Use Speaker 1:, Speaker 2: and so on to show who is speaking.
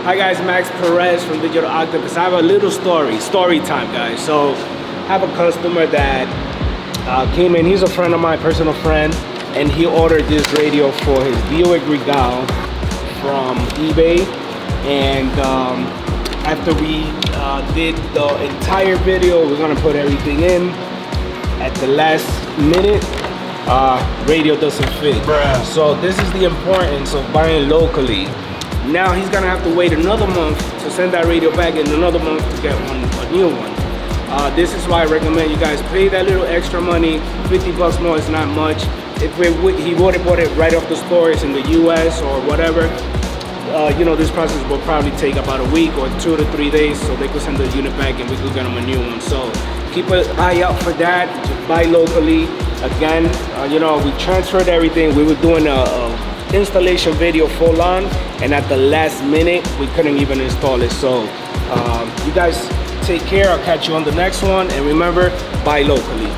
Speaker 1: Hi guys, Max Perez from Digital Octopus. I have a little story time, guys. So I have a customer that came in. He's a friend of mine, personal friend, and he ordered this radio for his Buick Regal from eBay. And after we did the entire video, we're gonna put everything in. At the last minute, radio doesn't fit.
Speaker 2: Bruh.
Speaker 1: So this is the importance of buying locally. Now he's gonna have to wait another month to send that radio back and another month to get a new one. This is why I recommend you guys pay that little extra money. 50 bucks more is not much. If he would have bought it right off the stores in the US or whatever, this process will probably take about a week or 2 to 3 days, so they could send the unit back and we could get them a new one. So keep an eye out for that. Just buy locally. Again, we transferred everything. We were doing a installation video full on, and at the last minute we couldn't even install it. So you guys take care. I'll catch you on the next one, and remember, buy locally.